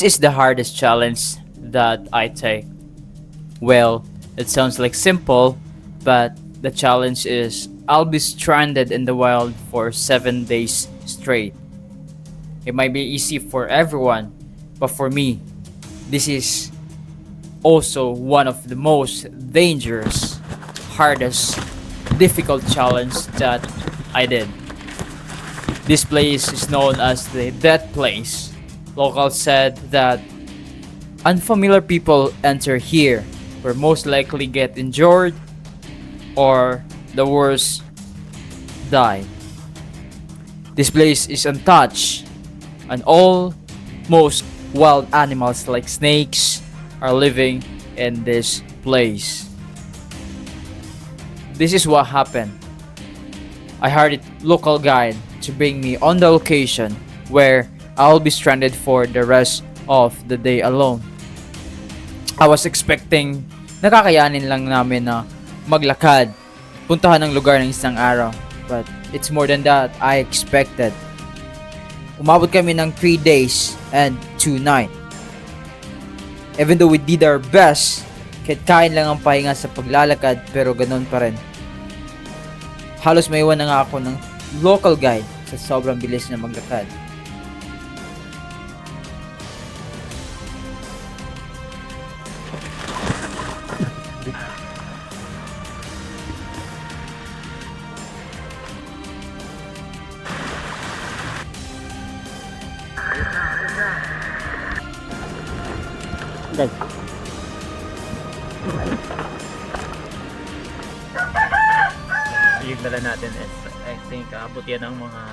This is the hardest challenge that I take. Well, it sounds like simple, but the challenge is I'll be stranded in the wild for 7 days straight. It might be easy for everyone, but for me, this is also one of the most dangerous, hardest, difficult challenge that I did. This place is known as the Death Place. Locals said that unfamiliar people enter here will most likely get injured or the worst, die. This place is untouched and all most wild animals like snakes are living in this place. This is what happened. I hired a local guide to bring me on the location where I'll be stranded for the rest of the day alone. I was expecting nakakayanin lang namin na maglakad, puntahan ng lugar ng isang araw. But it's more than that I expected. Umabot kami ng 3 days and 2 nights. Even though we did our best, kahit kain lang ang pahinga sa paglalakad pero ganun pa rin. Halos maiwan na nga ako ng local guide sa sobrang bilis na maglakad. Okay. Yung dala natin is I think abot yan ng mga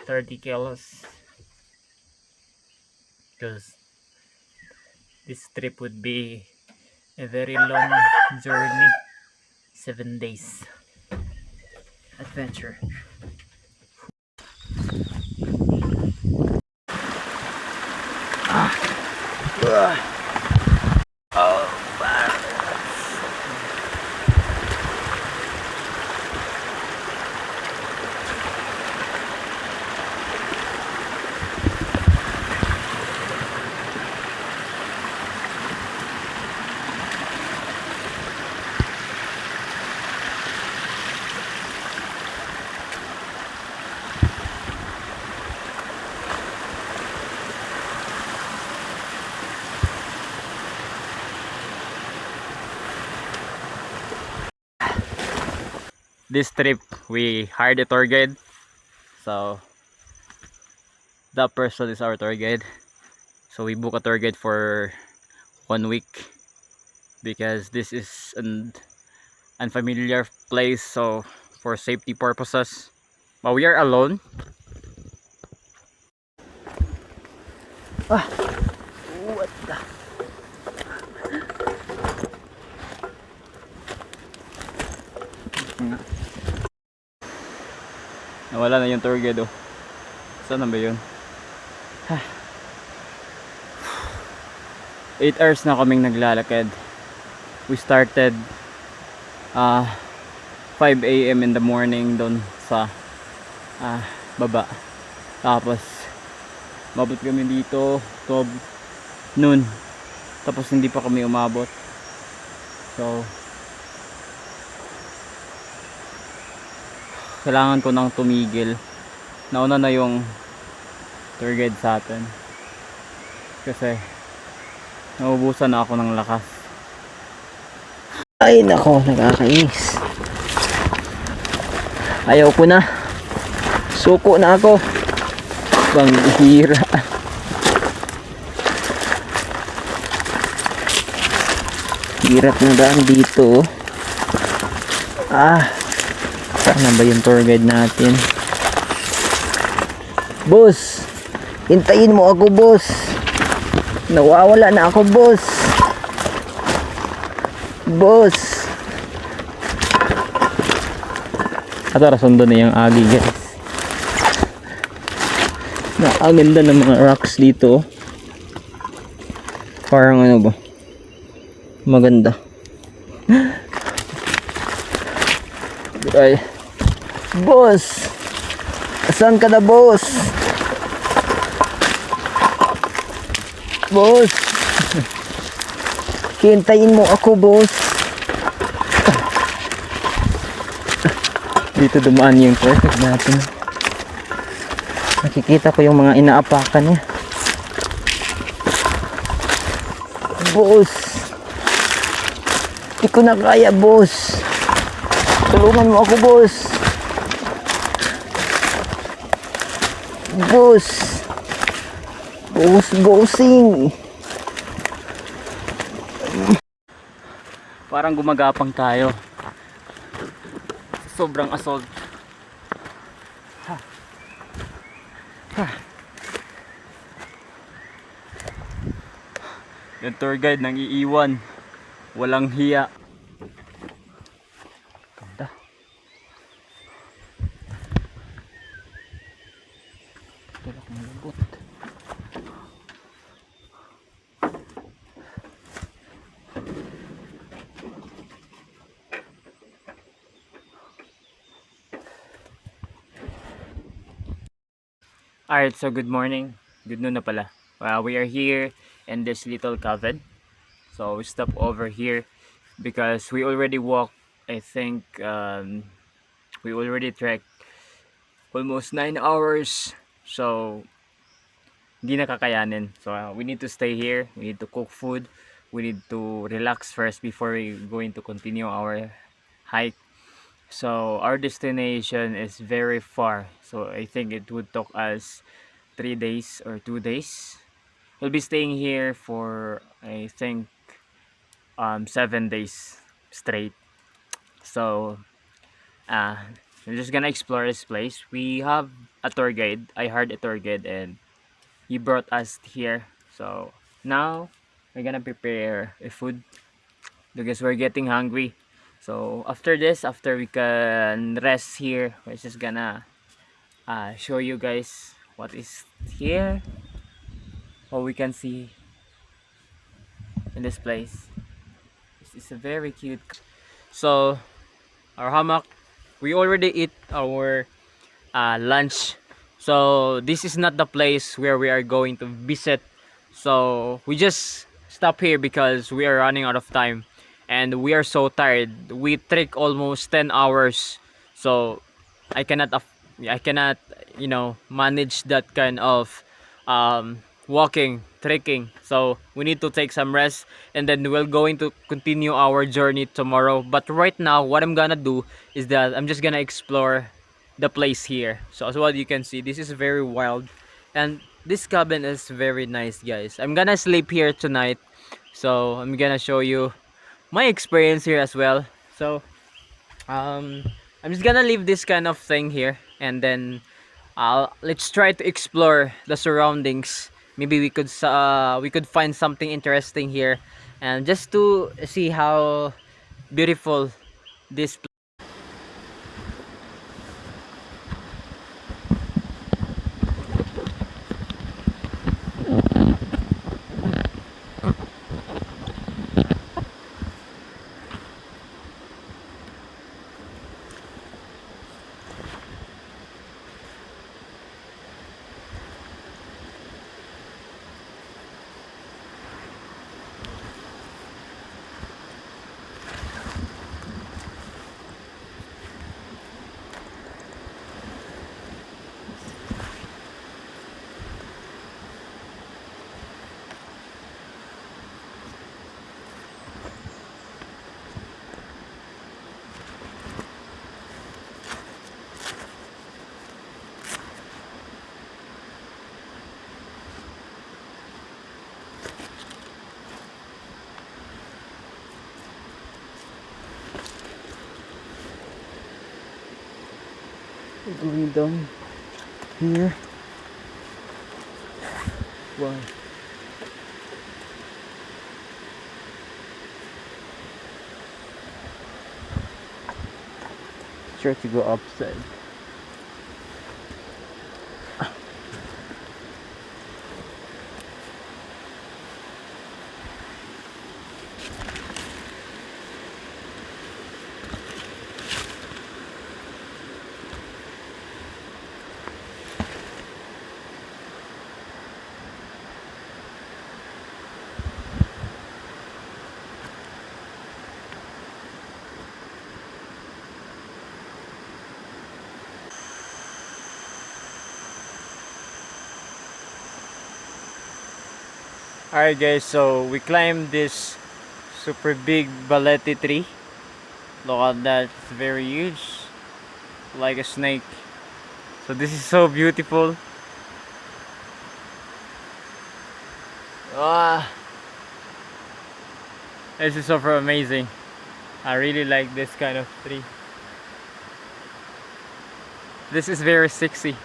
30 kilos because this trip would be a very long journey, 7 days adventure. This trip we hired a tour guide, so that person is our tour guide. So we book a tour guide for 1 week because this is an unfamiliar place, so for safety purposes. But we are alone. What the? Nawala na yung tour guide, oh. Saan na ba yun? 8 hours na kaming naglalakad. We started 5 AM in the morning doon sa baba. Tapos mabot kami dito 12 noon. Tapos hindi pa kami umabot. So kailangan ko nang tumigil. Nauna na yung tour guide sa atin kasi naubusan na ako ng lakas. Ay nako, nakakainis. Ayaw ko na. Suko na ako. Bang hira. Hirap na daan dito. Saan ba yung tour guide natin? Boss, hintayin mo ako, boss. Nawawala na ako, boss. Boss. At sundo na yung agi, guys. Ang ganda ng mga rocks dito. Parang ano ba? Maganda. Ay. Boss! Asan ka na, boss? Boss. Hintayin mo ako, boss. Dito dumaan yung perfect natin. Nakikita ko yung mga inaapakan niya. Boss. Hindi ko na kaya, boss. Tulungan mo ako, boss. Boss. Bossing. Parang gumagapang tayo. Sobrang assault. Yung tour guide nang iiwan. Walang hiya. Ganda. Tulak malambot. Alright, so good morning. Good noon na pala. We are here in this little cabin. So we stop over here because we already walked, I think, we already trekked almost 9 hours. So, hindi na kakayanin. So, we need to stay here. We need to cook food. We need to relax first before we going to continue our hike. So our destination is very far, so I think it would take us 3 days or 2 days. We'll be staying here for, I think, 7 days straight. So we're just gonna explore this place. We have a tour guide. I hired a tour guide and he brought us here. So now we're gonna prepare a food because we're getting hungry. So after this, after we can rest here, we're just gonna show you guys what is here, what we can see in this place. This is a very cute. So our hammock, we already eat our lunch. So this is not the place where we are going to visit. So we just stop here because we are running out of time. And we are so tired. We trek almost 10 hours. So I cannot manage that kind of walking, trekking. So we need to take some rest and then we're going to continue our journey tomorrow. But right now what I'm gonna do is that I'm just gonna explore the place here. So as what you can see, this is very wild and this cabin is very nice, guys. I'm gonna sleep here tonight. So I'm gonna show you my experience here as well. So I'm just gonna leave this kind of thing here and then let's try to explore the surroundings. Maybe we could find something interesting here and just to see how beautiful this Going down here. Wow. Try to go upside. Alright guys, so we climbed this super big balete tree. Look at that, it's very huge, like a snake. So this is so beautiful. Ah, this is super amazing. I really like this kind of tree. This is very sexy.